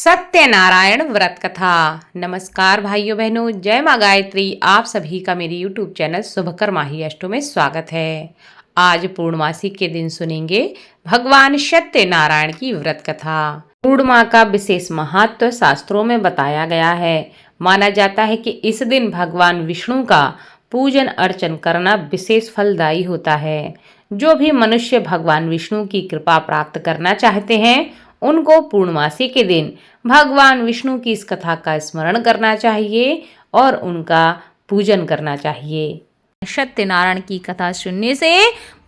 सत्यनारायण व्रत कथा। नमस्कार भाइयों बहनों, जय माँ गायत्री। आप सभी का मेरे YouTube चैनल शुभकर्माही अष्टों में स्वागत है। आज पूर्णमासी के दिन सुनेंगे भगवान सत्यनारायण की व्रत कथा। पूर्णिमा का विशेष महत्व शास्त्रों में बताया गया है। माना जाता है कि इस दिन भगवान विष्णु का पूजन अर्चन करना विशेष फलदायी होता है। जो भी मनुष्य भगवान विष्णु की कृपा प्राप्त करना चाहते हैं उनको पूर्णमासी के दिन भगवान विष्णु की इस कथा का स्मरण करना चाहिए और उनका पूजन करना चाहिए। सत्यनारायण की कथा सुनने से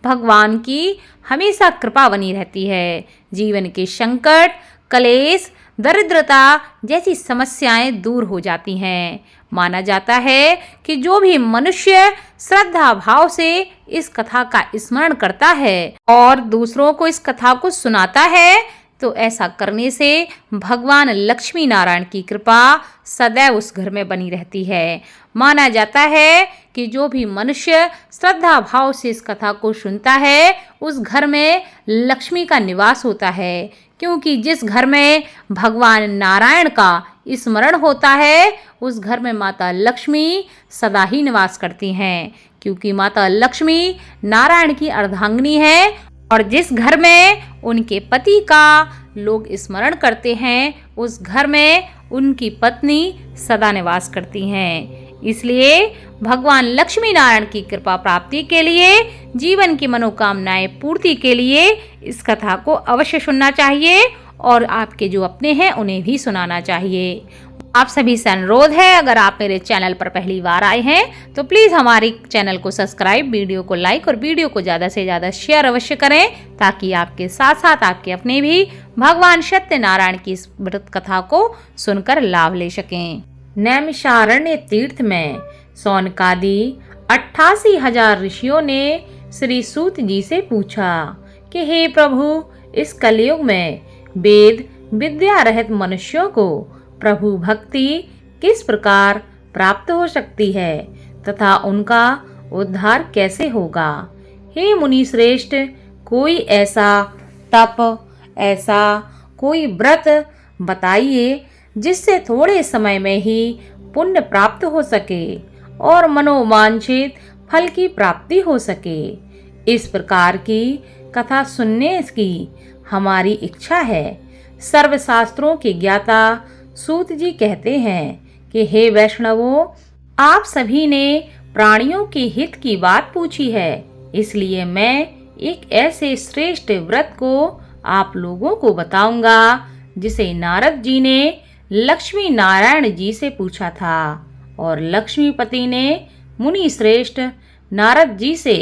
भगवान की हमेशा कृपा बनी रहती है। जीवन के संकट, कलेश, दरिद्रता जैसी समस्याएं दूर हो जाती हैं। माना जाता है कि जो भी मनुष्य श्रद्धा भाव से इस कथा का स्मरण करता है और दूसरों को इस कथा को सुनाता है तो ऐसा करने से भगवान लक्ष्मी नारायण की कृपा सदैव उस घर में बनी रहती है। माना जाता है कि जो भी मनुष्य श्रद्धा भाव से इस कथा को सुनता है उस घर में लक्ष्मी का निवास होता है, क्योंकि जिस घर में भगवान नारायण का स्मरण होता है उस घर में माता लक्ष्मी सदा ही निवास करती हैं, क्योंकि माता लक्ष्मी नारायण की अर्धांगिनी है। और जिस घर में उनके पति का लोग स्मरण करते हैं उस घर में उनकी पत्नी सदा निवास करती हैं। इसलिए भगवान लक्ष्मी नारायण की कृपा प्राप्ति के लिए, जीवन की मनोकामनाएं पूर्ति के लिए इस कथा को अवश्य सुनना चाहिए और आपके जो अपने हैं उन्हें भी सुनाना चाहिए। आप सभी से अनुरोध है, अगर आप मेरे चैनल पर पहली बार आए हैं तो प्लीज़ हमारे चैनल को सब्सक्राइब, वीडियो को लाइक और वीडियो को ज़्यादा से ज़्यादा शेयर अवश्य करें, ताकि आपके साथ साथ आपके अपने भी भगवान सत्यनारायण की इस व्रत कथा को सुनकर लाभ ले सकें। नैमिषारण्य तीर्थ में सौनकादि 88,000 ऋषियों ने श्री सूत जी से पूछा कि हे प्रभु, इस कलयुग में वेद विद्या रहित मनुष्यों को प्रभु भक्ति किस प्रकार प्राप्त हो सकती है तथा उनका उद्धार कैसे होगा। हे मुनि श्रेष्ठ, कोई ऐसा तप, ऐसा कोई व्रत बताइए जिससे थोड़े समय में ही पुण्य प्राप्त हो सके और मनोवांछित फल की प्राप्ति हो सके। इस प्रकार की कथा सुनने की हमारी इच्छा है। सर्वशास्त्रों के ज्ञाता सूत जी कहते हैं कि हे वैष्णवों, आप सभी ने प्राणियों के हित की बात पूछी है, इसलिए मैं एक ऐसे श्रेष्ठ व्रत को आप लोगों को बताऊंगा जिसे नारद जी ने लक्ष्मी नारायण जी से पूछा था और लक्ष्मीपति ने मुनि श्रेष्ठ नारद जी से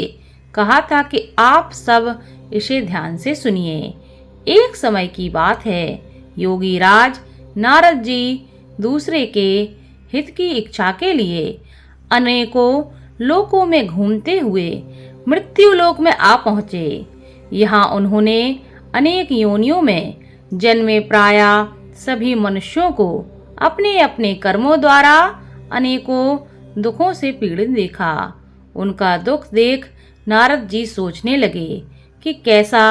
कहा था कि आप सब इसे ध्यान से सुनिए। एक समय की बात है, योगी राज नारद जी दूसरे के हित की इच्छा के लिए अनेकों लोकों में घूमते हुए मृत्यु लोक में आ पहुँचे। यहाँ उन्होंने अनेक योनियों में जन्मे प्रायः सभी मनुष्यों को अपने अपने कर्मों द्वारा अनेकों दुखों से पीड़ित देखा। उनका दुख देख नारद जी सोचने लगे कि कैसा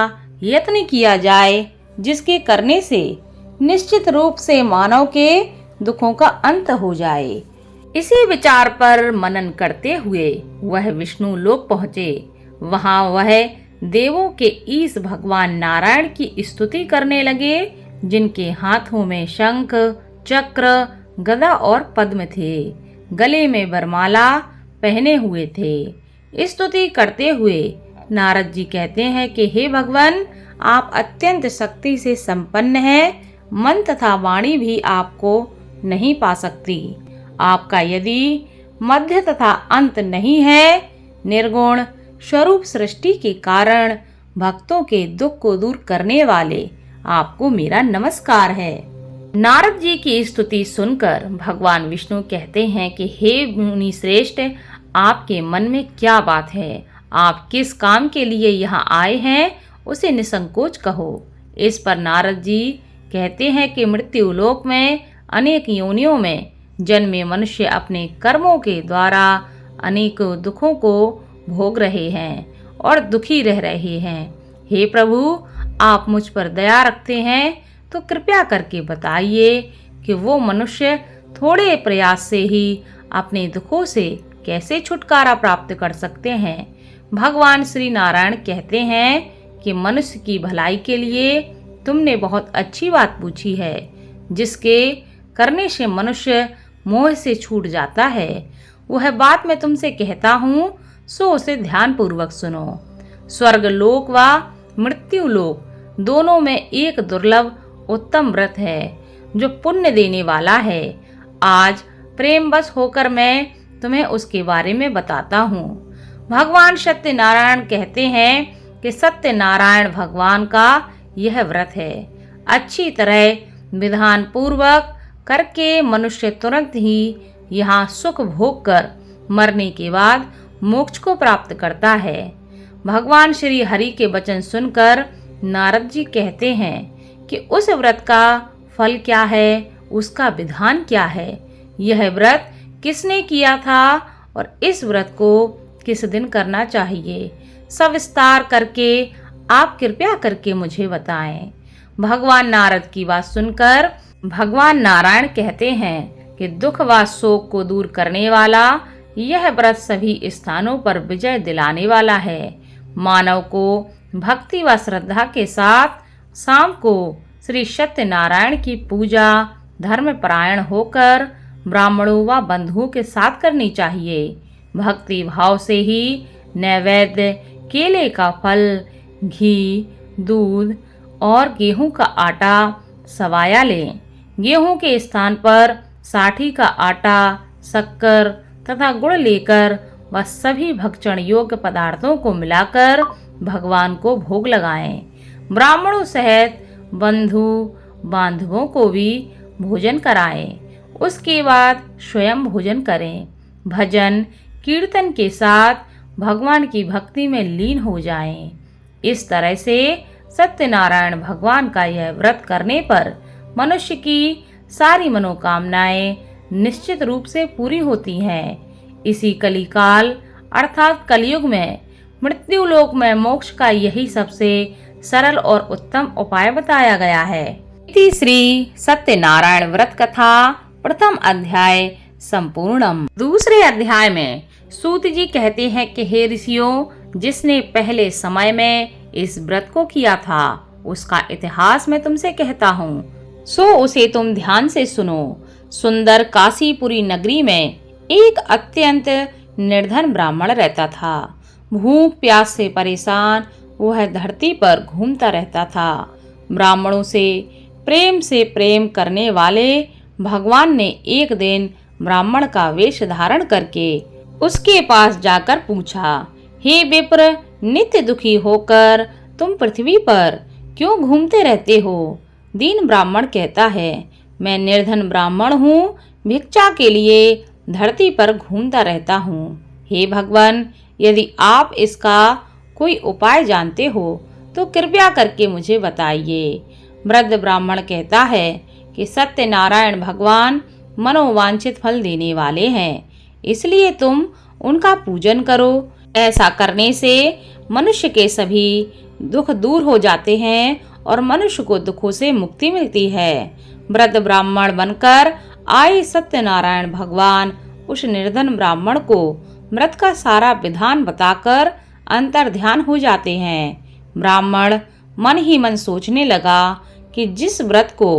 यत्न किया जाए जिसके करने से निश्चित रूप से मानव के दुखों का अंत हो जाए। इसी विचार पर मनन करते हुए वह विष्णु लोक पहुँचे। वहां वह देवों के ईश भगवान नारायण की स्तुति करने लगे, जिनके हाथों में शंख, चक्र, गदा और पद्म थे, गले में वरमाला पहने हुए थे। स्तुति करते हुए नारद जी कहते हैं कि हे भगवान, आप अत्यंत शक्ति से संपन्न हैं, मन तथा वाणी भी आपको नहीं पा सकती। आपका यदि मध्य तथा अंत नहीं है, निर्गुण स्वरूप सृष्टि के कारण भक्तों के दुख को दूर करने वाले आपको मेरा नमस्कार है। नारद जी की स्तुति सुनकर भगवान विष्णु कहते हैं कि हे मुनि श्रेष्ठ, आपके मन में क्या बात है, आप किस काम के लिए यहाँ आए हैं उसे निसंकोच कहो। इस पर नारद जी कहते हैं कि मृत्यु लोक में अनेक योनियों में जन्मे मनुष्य अपने कर्मों के द्वारा अनेक दुखों को भोग रहे हैं और दुखी रह रहे हैं। हे प्रभु, आप मुझ पर दया रखते हैं, तो कृपया करके बताइए कि वो मनुष्य थोड़े प्रयास से ही अपने दुखों से कैसे छुटकारा प्राप्त कर सकते हैं। भगवान श्री नारायण कहते हैं कि मनुष्य की भलाई के लिए तुमने बहुत अच्छी बात पूछी है, जिसके करने से मनुष्य मोह से छूट जाता है। वह बात मैं तुमसे कहता हूँ, सो उसे ध्यान पूर्वक सुनो। स्वर्ग लोक व मृत्यु लोक दोनों में एक दुर्लभ उत्तम व्रत है जो पुण्य देने वाला है। आज प्रेमवश होकर मैं तुम्हें उसके बारे में बताता हूँ। भगवान सत्यनारायण कहते हैं कि सत्यनारायण भगवान का यह व्रत है। अच्छी तरह विधान पूर्वक करके मनुष्य तुरंत ही यहाँ सुख भोग कर मरने के बाद मोक्ष को प्राप्त करता है। भगवान श्री हरि के वचन सुनकर नारद जी कहते हैं कि उस व्रत का फल क्या है, उसका विधान क्या है, यह व्रत किसने किया था और इस व्रत को किस दिन करना चाहिए, सविस्तार करके आप कृपया करके मुझे बताएं। भगवान नारद की बात सुनकर भगवान नारायण कहते हैं कि दुख व शोक को दूर करने वाला यह व्रत सभी स्थानों पर विजय दिलाने वाला है। मानव को भक्ति व श्रद्धा के साथ शाम को श्री सत्यनारायण की पूजा धर्मपरायण होकर ब्राह्मणों व बंधुओं के साथ करनी चाहिए। भक्ति भाव से ही नैवेद्य केले का फल, घी, दूध और गेहूं का आटा सवाया लें। गेहूं के स्थान पर साठी का आटा, शक्कर तथा गुड़ लेकर वह सभी भक्षण योग्य पदार्थों को मिलाकर भगवान को भोग लगाएं। ब्राह्मणों सहित बंधु बांधवों को भी भोजन कराएं। उसके बाद स्वयं भोजन करें। भजन कीर्तन के साथ भगवान की भक्ति में लीन हो जाएं। इस तरह से सत्यनारायण भगवान का यह व्रत करने पर मनुष्य की सारी मनोकामनाएं निश्चित रूप से पूरी होती हैं। इसी कलिकाल अर्थात कलयुग में मृत्यु लोक में मोक्ष का यही सबसे सरल और उत्तम उपाय बताया गया है। श्री सत्यनारायण व्रत कथा प्रथम अध्याय संपूर्णम। दूसरे अध्याय में सूत जी कहते हैं कि हे ऋषियों, जिसने पहले समय में इस व्रत को किया था उसका इतिहास मैं तुमसे कहता हूँ, सो उसे तुम ध्यान से सुनो। सुंदर काशीपुरी नगरी में एक अत्यंत निर्धन ब्राह्मण रहता था। भूख प्यास से परेशान वह धरती पर घूमता रहता था। ब्राह्मणों से प्रेम करने वाले भगवान ने एक दिन ब्राह्मण का वेश धारण करके उसके पास जाकर पूछा, हे विप्र, नित्य दुखी होकर तुम पृथ्वी पर क्यों घूमते रहते हो? दीन ब्राह्मण कहता है, मैं निर्धन ब्राह्मण हूँ, भिक्षा के लिए धरती पर घूमता रहता हूँ। हे भगवान, यदि आप इसका कोई उपाय जानते हो तो कृपया करके मुझे बताइए। वृद्ध ब्राह्मण कहता है कि सत्यनारायण भगवान मनोवांछित फल देने वाले हैं, इसलिए तुम उनका पूजन करो। ऐसा करने से मनुष्य के सभी दुख दूर हो जाते हैं और मनुष्य को दुखों से मुक्ति मिलती है। वृद्ध ब्राह्मण बनकर आए सत्यनारायण भगवान उस निर्धन ब्राह्मण को व्रत का सारा विधान बताकर अंतर ध्यान हो जाते हैं। ब्राह्मण मन ही मन सोचने लगा कि जिस व्रत को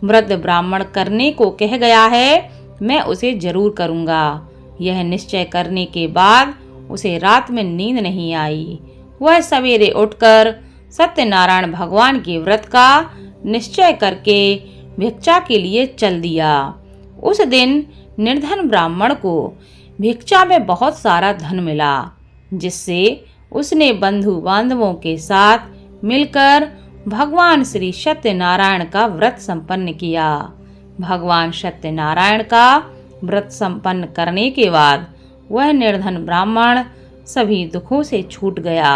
वृद्ध ब्राह्मण करने को कह गया है, मैं उसे जरूर करूंगा। यह निश्चय करने के बाद उसे रात में नींद नहीं आई। वह सवेरे उठकर सत्यनारायण भगवान के व्रत का निश्चय करके भिक्षा के लिए चल दिया। उस दिन निर्धन ब्राह्मण को भिक्षा में बहुत सारा धन मिला, जिससे उसने बंधु बांधवों के साथ मिलकर भगवान श्री सत्यनारायण का व्रत संपन्न किया। भगवान सत्यनारायण का व्रत संपन्न करने के बाद वह निर्धन ब्राह्मण सभी दुखों से छूट गया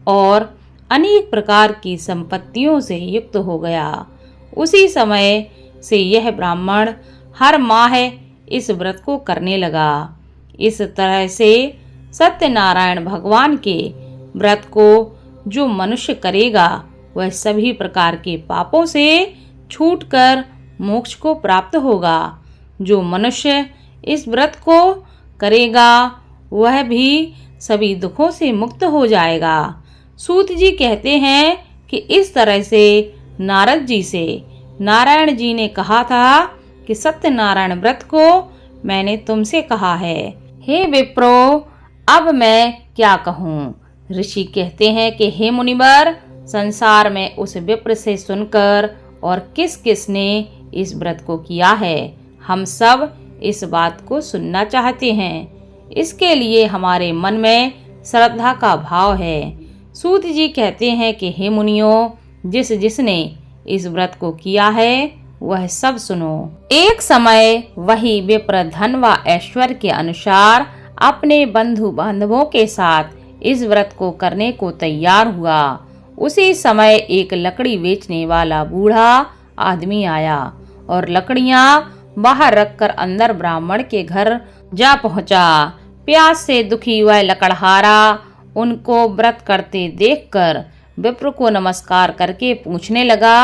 और अनेक प्रकार की संपत्तियों से युक्त हो गया। उसी समय से यह ब्राह्मण हर माह इस व्रत को करने लगा। इस तरह से सत्यनारायण भगवान के व्रत को जो मनुष्य करेगा वह सभी प्रकार के पापों से छूटकर मोक्ष को प्राप्त होगा। जो मनुष्य इस व्रत को करेगा वह भी सभी दुखों से मुक्त हो जाएगा। सूत जी कहते हैं कि इस तरह से नारद जी से नारायण जी ने कहा था कि सत्यनारायण व्रत को मैंने तुमसे कहा है। हे विप्रो, अब मैं क्या कहूँ। ऋषि कहते हैं कि हे मुनिवर, संसार में उस विप्र से सुनकर और किस किस ने इस व्रत को किया है, हम सब इस बात को सुनना चाहते हैं। इसके लिए हमारे मन में श्रद्धा का भाव है। सूत जी कहते हैं कि हे मुनियों, जिसने इस व्रत को किया है वह सब सुनो। एक समय वही विप्र धन व ऐश्वर्य के अनुसार अपने बंधु बांधवों के साथ इस व्रत को करने को तैयार हुआ। उसी समय एक लकड़ी बेचने वाला बूढ़ा आदमी आया और लकड़ियां बाहर रखकर अंदर ब्राह्मण के घर जा पहुंचा। प्यास से दुखी वह लकड़हारा उनको व्रत करते देखकर विप्र को नमस्कार करके पूछने लगा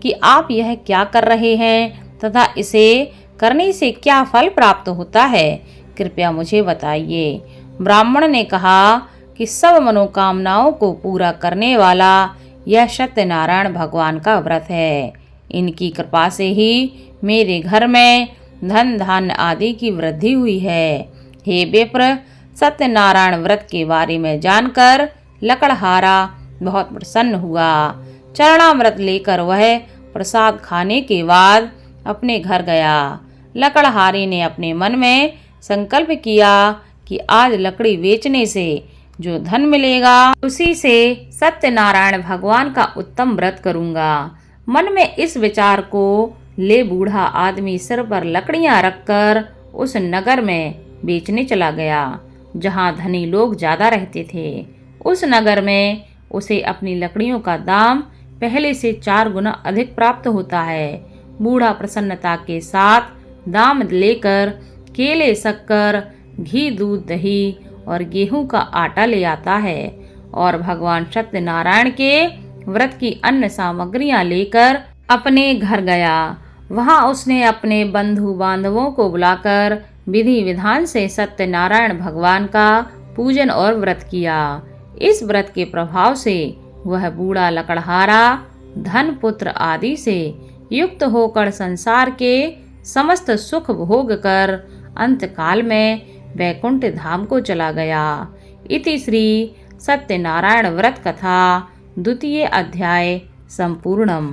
कि आप यह क्या कर रहे हैं तथा इसे करने से क्या फल प्राप्त होता है, कृपया मुझे बताइए। ब्राह्मण ने कहा कि सब मनोकामनाओं को पूरा करने वाला यह सत्यनारायण भगवान का व्रत है। इनकी कृपा से ही मेरे घर में धन धान्य आदि की वृद्धि हुई है। हे विप्र, सत्यनारायण व्रत के बारे में जानकर लकड़हारा बहुत प्रसन्न हुआ। चरणामृत लेकर वह प्रसाद खाने के बाद अपने घर गया। लकड़हारे ने अपने मन में संकल्प किया कि आज लकड़ी बेचने से जो धन मिलेगा उसी से सत्यनारायण भगवान का उत्तम व्रत करूंगा। मन में इस विचार को ले बूढ़ा आदमी सिर पर लकड़ियां रखकर उस नगर में बेचने चला गया जहां धनी लोग ज्यादा रहते थे। उस नगर में उसे अपनी लकड़ियों का दाम पहले से 4 गुना अधिक प्राप्त होता है। बूढ़ा प्रसन्नता के साथ दाम लेकर केले, शक्कर, घी, दूध, दही और गेहूं का आटा ले आता है और भगवान सत्यनारायण के व्रत की अन्य सामग्रियां लेकर अपने घर गया। वहां उसने अपने बंधु बांधवों को बुलाकर विधि विधान से सत्यनारायण भगवान का पूजन और व्रत किया। इस व्रत के प्रभाव से वह बूढ़ा लकड़हारा धन, पुत्र आदि से युक्त होकर संसार के समस्त सुख भोग कर अंतकाल में वैकुंठ धाम को चला गया। इति श्री सत्यनारायण व्रत कथा द्वितीय अध्याय संपूर्णम।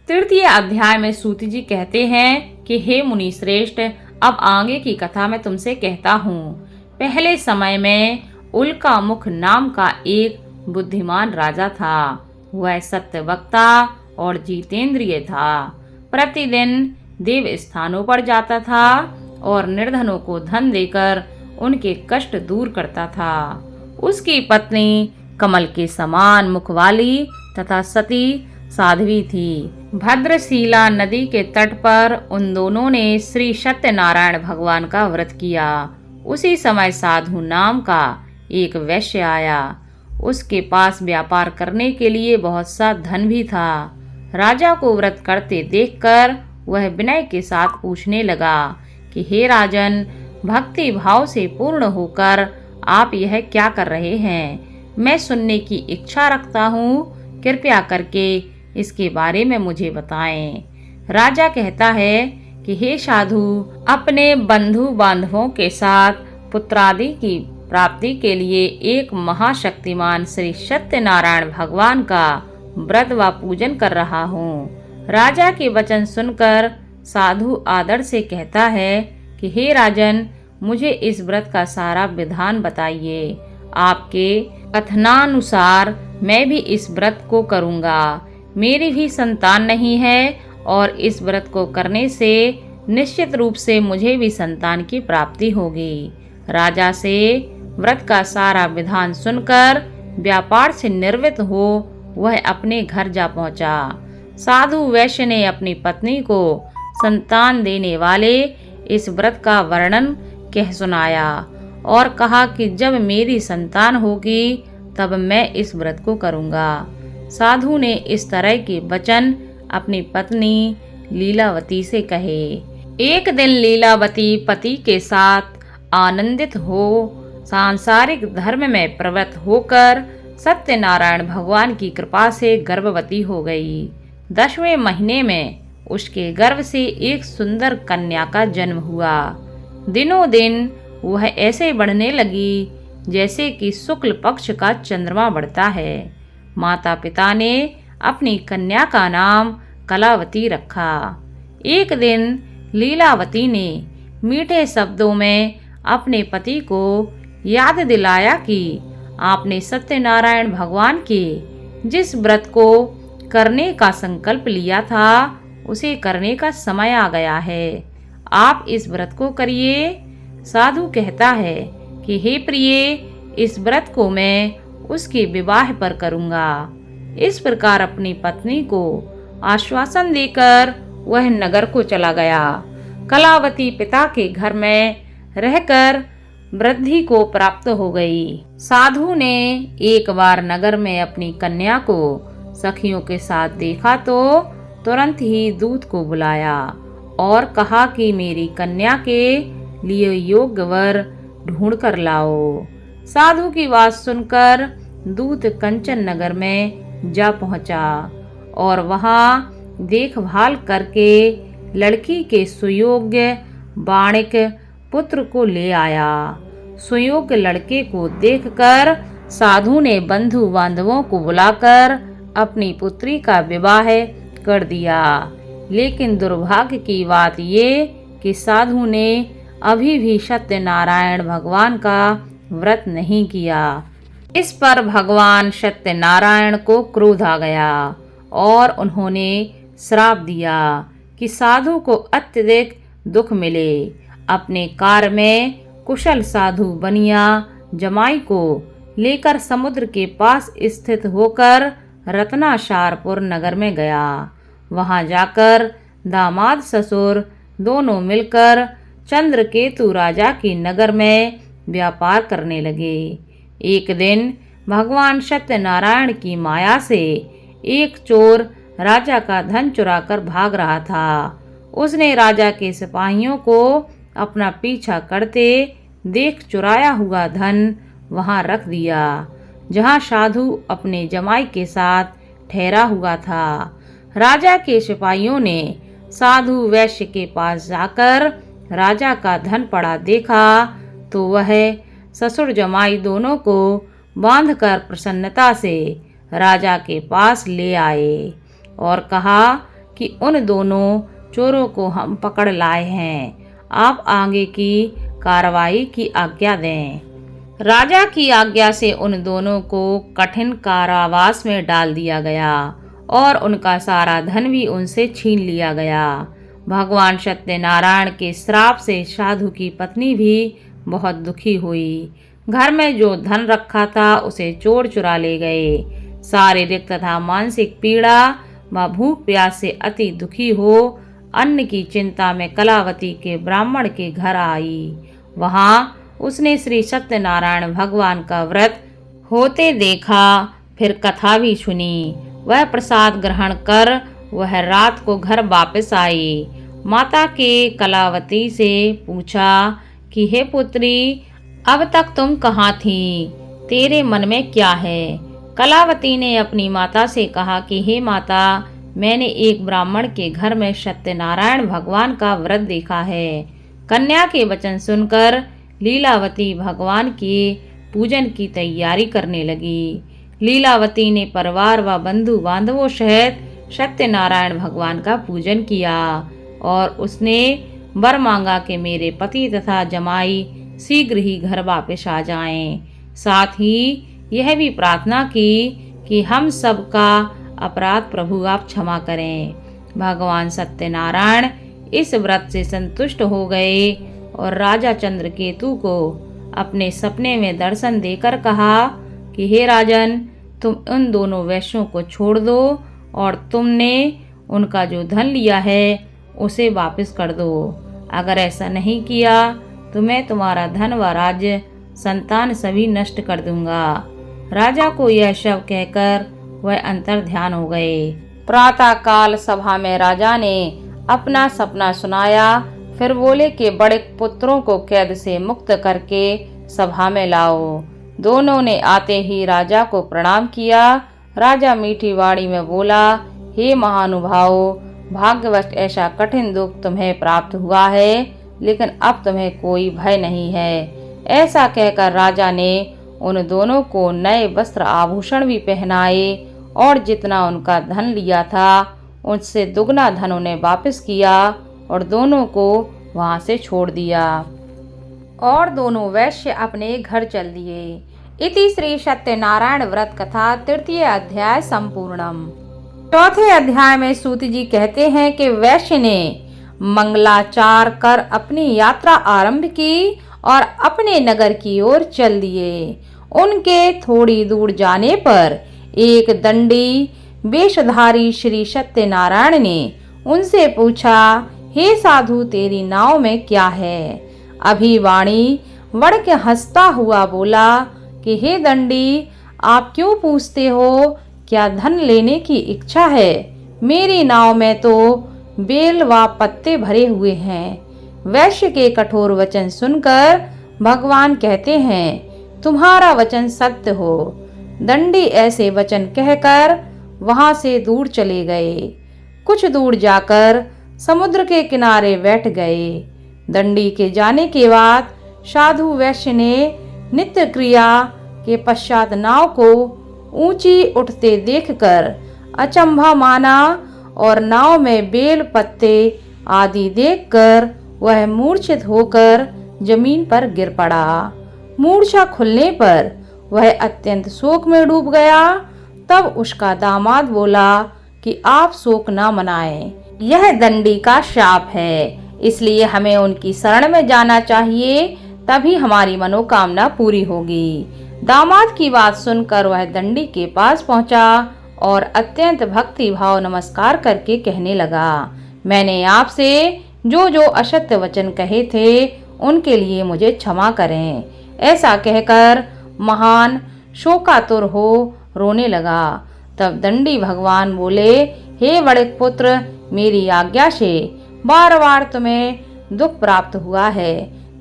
तृतीय अध्याय में सूत जी कहते हैं कि हे मुनि श्रेष्ठ, अब आगे की कथा मैं तुमसे कहता हूँ। पहले समय में उल्का मुख नाम का एक बुद्धिमान राजा था। वह सत्यवक्ता और जितेंद्रिय था। प्रतिदिन देव स्थानों पर जाता था और निर्धनों को धन देकर उनके कष्ट दूर करता था। उसकी पत्नी कमल के समान मुख वाली तथा सती साध्वी थी। भद्रशिला नदी के तट पर उन दोनों ने श्री सत्यनारायण भगवान का व्रत किया। उसी समय साधु नाम का एक वैश्य आया। उसके पास व्यापार करने के लिए बहुत सा धन भी था। राजा को व्रत करते देखकर वह विनय के साथ पूछने लगा कि हे राजन, भक्ति भाव से पूर्ण होकर आप यह क्या कर रहे हैं? मैं सुनने की इच्छा रखता हूँ, कृपया करके इसके बारे में मुझे बताएं। राजा कहता है कि हे साधु, अपने बंधु बांधवों के साथ पुत्रादि की प्राप्ति के लिए एक महाशक्तिमान श्री सत्यनारायण भगवान का व्रत व पूजन कर रहा हूँ। राजा के वचन सुनकर साधु आदर से कहता है कि हे राजन, मुझे इस व्रत का सारा विधान बताइए। आपके कथनानुसार मैं भी इस व्रत को करूँगा। मेरी भी संतान नहीं है और इस व्रत को करने से निश्चित रूप से मुझे भी संतान की प्राप्ति होगी। राजा से व्रत का सारा विधान सुनकर व्यापार से निवृत्त हो वह अपने घर जा पहुंचा। साधु वैश्य ने अपनी पत्नी को संतान देने वाले इस व्रत का वर्णन कह सुनाया और कहा कि जब मेरी संतान होगी तब मैं इस व्रत को करूंगा। साधु ने इस तरह के वचन अपनी पत्नी लीलावती से कहे। एक दिन लीलावती पति के साथ आनंदित हो सांसारिक धर्म में प्रवृत्त होकर सत्यनारायण भगवान की कृपा से गर्भवती हो गई। 10वें महीने में उसके गर्भ से एक सुंदर कन्या का जन्म हुआ। दिनों दिन वह ऐसे बढ़ने लगी जैसे कि शुक्ल पक्ष का चंद्रमा बढ़ता है। माता पिता ने अपनी कन्या का नाम कलावती रखा। एक दिन लीलावती ने मीठे शब्दों में अपने पति को याद दिलाया कि आपने सत्यनारायण भगवान के जिस व्रत को करने का संकल्प लिया था उसे करने का समय आ गया है। आप इस व्रत को करिए। साधु कहता है कि हे प्रिय, इस व्रत को मैं उसके विवाह पर करूंगा। इस प्रकार अपनी पत्नी को आश्वासन देकर वह नगर को चला गया। कलावती पिता के घर में रहकर वृद्धि को प्राप्त हो गई। साधु ने एक बार नगर में अपनी कन्या को सखियों के साथ देखा तो तुरंत ही दूत को बुलाया और कहा कि मेरी कन्या के लिए योग्य वर ढूंढ कर लाओ। साधु की बात सुनकर दूत कंचन नगर में जा पहुंचा और वहां देखभाल करके लड़की के सुयोग्य बाणिक पुत्र को ले आया। सुयोग्य लड़के को देखकर साधु ने बंधु बांधवों को बुलाकर अपनी पुत्री का विवाह कर दिया। लेकिन दुर्भाग्य की बात ये कि साधु ने अभी भी सत्यनारायण भगवान का व्रत नहीं किया। इस पर भगवान सत्यनारायण को क्रोध आ गया और उन्होंने श्राप दिया कि साधु को अत्यधिक दुख मिले। अपने कार्य में कुशल साधु बनिया जमाई को लेकर समुद्र के पास स्थित होकर रत्नाशारपुर नगर में गया। वहां जाकर दामाद ससुर दोनों मिलकर चंद्रकेतु राजा के नगर में व्यापार करने लगे। एक दिन भगवान सत्यनारायण की माया से एक चोर राजा का धन चुराकर भाग रहा था। उसने राजा के सिपाहियों को अपना पीछा करते देख चुराया हुआ धन वहां रख दिया जहां साधु अपने जमाई के साथ ठहरा हुआ था। राजा के सिपाहियों ने साधु वैश्य के पास जाकर राजा का धन पड़ा देखा तो वह ससुर जमाई दोनों को बांधकर प्रसन्नता से राजा के पास ले आए और कहा कि उन दोनों चोरों को हम पकड़ लाए हैं, आप आगे की कार्रवाई की आज्ञा दें। राजा की आज्ञा से उन दोनों को कठिन कारावास में डाल दिया गया और उनका सारा धन भी उनसे छीन लिया गया। भगवान सत्यनारायण के श्राप से साधु की पत्नी भी बहुत दुखी हुई। घर में जो धन रखा था उसे चोर चुरा ले गए। शारीरिक तथा मानसिक पीड़ा व भूख प्यास से अति दुखी हो अन्न की चिंता में कलावती के ब्राह्मण के घर आई। वहां उसने श्री सत्यनारायण भगवान का व्रत होते देखा, फिर कथा भी सुनी। वह प्रसाद ग्रहण कर वह रात को घर वापस आई। माता के कलावती से पूछा कि हे पुत्री, अब तक तुम कहाँ थी? तेरे मन में क्या है? कलावती ने अपनी माता से कहा कि हे माता, मैंने एक ब्राह्मण के घर में सत्यनारायण भगवान का व्रत देखा है। कन्या के वचन सुनकर लीलावती भगवान के पूजन की तैयारी करने लगी। लीलावती ने परिवार व बंधु बांधवों सहित सत्यनारायण भगवान का पूजन किया और उसने वर मांगा कि मेरे पति तथा जमाई शीघ्र ही घर वापस आ जाएं। साथ ही यह भी प्रार्थना की कि हम सब का अपराध प्रभु आप क्षमा करें। भगवान सत्यनारायण इस व्रत से संतुष्ट हो गए और राजा चंद्रकेतु को अपने सपने में दर्शन देकर कहा कि हे राजन, तुम उन दोनों वैश्यों को छोड़ दो और तुमने उनका जो धन लिया है उसे वापस कर दो। अगर ऐसा नहीं किया तो मैं तुम्हारा धन व राज्य संतान सभी नष्ट कर दूंगा। राजा को यह शब्द कहकर वह अंतर ध्यान हो गए। प्रातः काल सभा में राजा ने अपना सपना सुनाया। फिर बोले कि बड़े पुत्रों को कैद से मुक्त करके सभा में लाओ। दोनों ने आते ही राजा को प्रणाम किया। राजा मीठी वाणी में बोला, हे महानुभाव, भाग्यवश ऐसा कठिन दुख तुम्हें प्राप्त हुआ है, लेकिन अब तुम्हें कोई भय नहीं है। ऐसा कहकर राजा ने उन दोनों को नए वस्त्र आभूषण भी पहनाए और जितना उनका धन लिया था उससे दुगना धन उन्हें वापस किया और दोनों को वहां से छोड़ दिया और दोनों वैश्य अपने घर चल दिए। इति श्री सत्यनारायण व्रत कथा तृतीय अध्याय संपूर्णम। चौथे अध्याय में सूत जी कहते हैं कि वैश्य ने मंगलाचार कर अपनी यात्रा आरंभ की और अपने नगर की ओर चल दिए। उनके थोड़ी दूर जाने पर एक दंडी वेशधारी श्री सत्यनारायण ने उनसे पूछा, हे साधु, तेरी नाव में क्या है? अभिवाणी बढ़ के हंसता हुआ बोला कि हे दंडी, आप क्यों पूछते हो? क्या धन लेने की इच्छा है? मेरी नाव में तो बेल व पत्ते भरे हुए हैं। वैश्य के कठोर वचन सुनकर भगवान कहते हैं, तुम्हारा वचन सत्य हो। दंडी ऐसे वचन कहकर वहां से दूर चले गए। कुछ दूर जाकर समुद्र के किनारे बैठ गए। दंडी के जाने के बाद साधु वैश्य ने नित्य क्रिया के पश्चात नाव को ऊंची उठते देखकर अचंभा माना और नाव में बेल पत्ते आदि देखकर वह मूर्छित होकर जमीन पर गिर पड़ा। मूर्छा खुलने पर वह अत्यंत शोक में डूब गया। तब उसका दामाद बोला कि आप शोक न मनाएं, यह दंडी का शाप है, इसलिए हमें उनकी शरण में जाना चाहिए, तभी हमारी मनोकामना पूरी होगी। दामाद की बात सुनकर वह दंडी के पास पहुंचा और अत्यंत भक्ति भाव नमस्कार करके कहने लगा, मैंने आपसे जो जो असत्य वचन कहे थे उनके लिए मुझे क्षमा करें। ऐसा कहकर महान शोकातुर हो रोने लगा। तब दंडी भगवान बोले, हे बड़े पुत्र, मेरी आज्ञा से बार बार तुम्हें दुख प्राप्त हुआ है।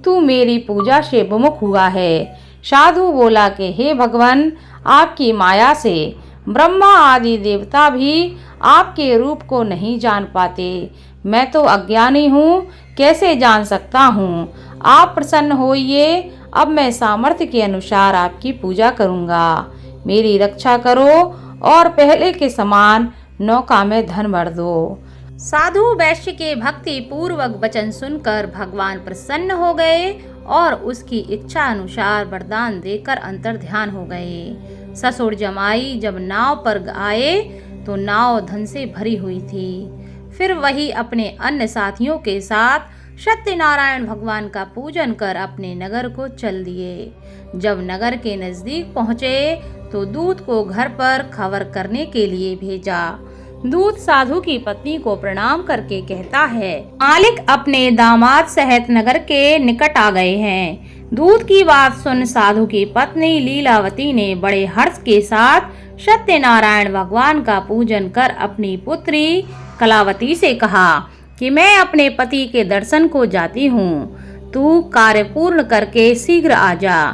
तू मेरी पूजा से विमुख हुआ है। साधु बोला कि हे भगवान, आपकी माया से ब्रह्मा आदि देवता भी आपके रूप को नहीं जान पाते। मैं तो अज्ञानी हूँ, कैसे जान सकता हूँ? आप प्रसन्न होइए, अब मैं सामर्थ्य के अनुसार आपकी पूजा करूँगा। मेरी रक्षा करो और पहले के समान नौका में धन भर दो। साधु वैश्य के भक्ति पूर्वक वचन सुनकर भगवान प्रसन्न हो गए और उसकी इच्छा अनुसार वरदान देकर अंतर्ध्यान हो गए। ससुर जमाई जब नाव पर आए तो नाव धन से भरी हुई थी। फिर वही अपने अन्य साथियों के साथ सत्यनारायण भगवान का पूजन कर अपने नगर को चल दिए। जब नगर के नजदीक पहुँचे तो दूत को घर पर खबर करने के लिए भेजा। दूत साधु की पत्नी को प्रणाम करके कहता है, मालिक अपने दामाद सहित नगर के निकट आ गए हैं। दूत की बात सुन साधु की पत्नी लीलावती ने बड़े हर्ष के साथ सत्यनारायण भगवान का पूजन कर अपनी पुत्री कलावती से कहा कि मैं अपने पति के दर्शन को जाती हूँ, तू कार्य पूर्ण करके शीघ्र आ जा।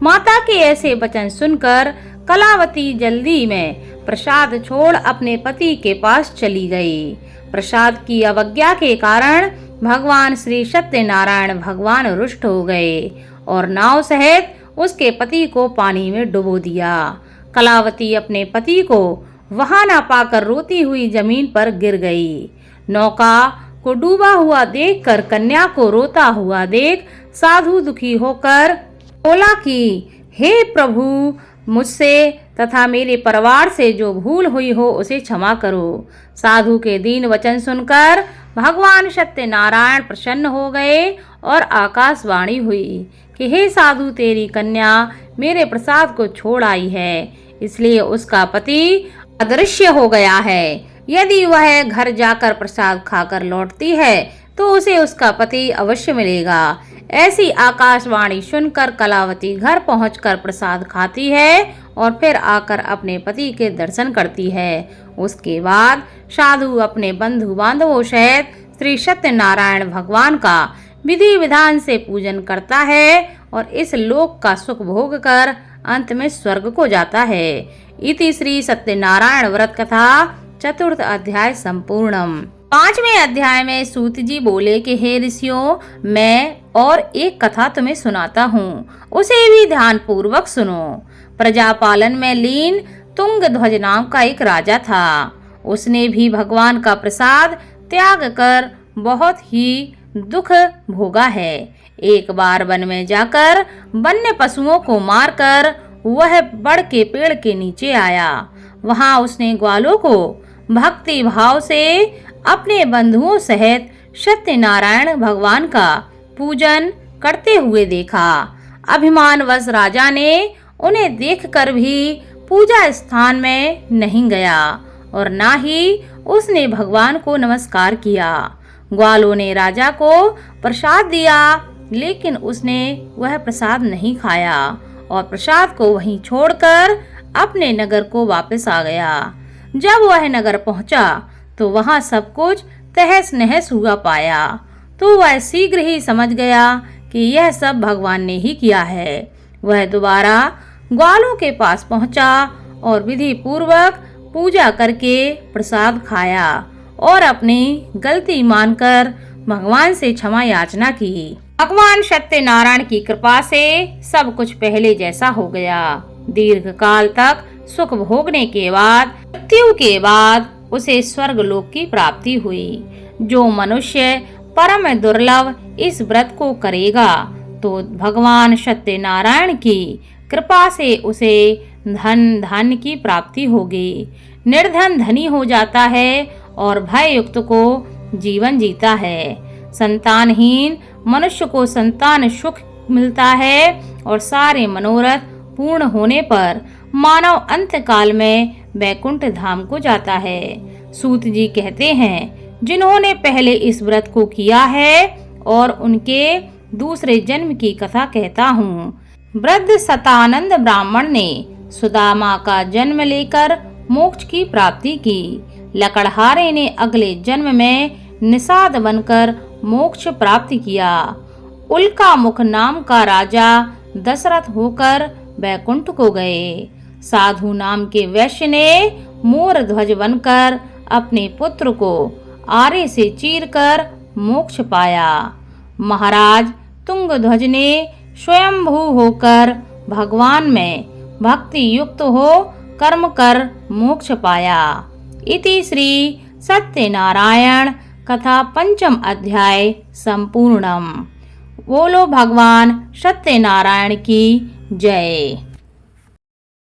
माता के ऐसे वचन सुनकर कलावती जल्दी में प्रसाद छोड़ अपने पति के पास चली गई। प्रसाद की अवज्ञा के कारण भगवान श्री सत्यनारायण भगवान रुष्ट हो गए और नाव सहित उसके पति को पानी में डुबो दिया। कलावती अपने पति को वहां न पाकर रोती हुई जमीन पर गिर गई। नौका को डूबा हुआ देखकर कन्या को रोता हुआ देख साधु दुखी होकर बोला कि हे प्रभु, मुझसे तथा मेरे परिवार से जो भूल हुई हो उसे क्षमा करो। साधु के दीन वचन सुनकर भगवान सत्यनारायण प्रसन्न हो गए और आकाशवाणी हुई कि हे साधु, तेरी कन्या मेरे प्रसाद को छोड़ आई है, इसलिए उसका पति अदृश्य हो गया है। यदि वह घर जाकर प्रसाद खाकर लौटती है तो उसे उसका पति अवश्य मिलेगा। ऐसी आकाशवाणी सुनकर कलावती घर पहुंचकर प्रसाद खाती है और फिर आकर अपने पति के दर्शन करती है। उसके बाद साधु अपने बंधु बांधवों सहित श्री सत्यनारायण भगवान का विधि विधान से पूजन करता है और इस लोक का सुख भोग कर अंत में स्वर्ग को जाता है। इति श्री सत्यनारायण व्रत कथा चतुर्थ अध्याय संपूर्णम। 5वें अध्याय में सूत जी बोले कि हे ऋषियों, मैं और एक कथा तुम्हें सुनाता हूँ, उसे भी ध्यान पूर्वक सुनो। प्रजापालन में लीन तुंगध्वज नाम का एक राजा था। उसने भी भगवान का प्रसाद त्याग कर बहुत ही दुख भोगा है। एक बार वन में जाकर वन्य पशुओं को मारकर वह बड़ के पेड़ के नीचे आया। वहां उसने ग्वालों को भक्ति भाव से अपने बंधुओं सहित सत्यनारायण भगवान का पूजन करते हुए देखा। अभिमानवश राजा ने उन्हें देखकर भी पूजा स्थान में नहीं गया और ना ही उसने भगवान को नमस्कार किया। ग्वालों ने राजा को प्रसाद दिया, लेकिन उसने वह प्रसाद नहीं खाया और प्रसाद को वहीं छोड़कर अपने नगर को वापस आ गया। जब वह नगर पहुंचा तो वहां सब कुछ तहस नहस हुआ पाया, तो वह शीघ्र ही समझ गया कि यह सब भगवान ने ही किया है। वह दोबारा ग्वालों के पास पहुंचा और विधि पूर्वक पूजा करके प्रसाद खाया और अपनी गलती मानकर भगवान से क्षमा याचना की। भगवान सत्यनारायण की कृपा से सब कुछ पहले जैसा हो गया। दीर्घ काल तक सुख भोगने के बाद मृत्यु के बाद उसे स्वर्ग लोक की प्राप्ति हुई। जो मनुष्य परम दुर्लभ इस व्रत को करेगा तो भगवान सत्यनारायण की कृपा से उसे धन धान्य की प्राप्ति होगी। निर्धन धनी हो जाता है और भय युक्त को जीवन जीता है। संतानहीन मनुष्य को संतान सुख मिलता है और सारे मनोरथ पूर्ण होने पर मानव अंत काल में वैकुंठ धाम को जाता है। सूत जी कहते हैं, जिन्होंने पहले इस व्रत को किया है और उनके दूसरे जन्म की कथा कहता हूँ। वृद्ध सतानंद ब्राह्मण ने सुदामा का जन्म लेकर मोक्ष की प्राप्ति की। लकड़हारे ने अगले जन्म में निषाद बनकर मोक्ष प्राप्त किया। उल्का मुख नाम का राजा दशरथ होकर वैकुंठ को गए। साधु नाम के वैश्य ने मोर ध्वज बनकर अपने पुत्र को आरे से चीरकर मोक्ष पाया। महाराज तुंगध्वज ने स्वयंभू होकर भगवान में भक्ति युक्त हो कर्म कर मोक्ष पाया। इति श्री सत्यनारायण कथा 5म अध्याय संपूर्णम। बोलो भगवान सत्यनारायण की जय।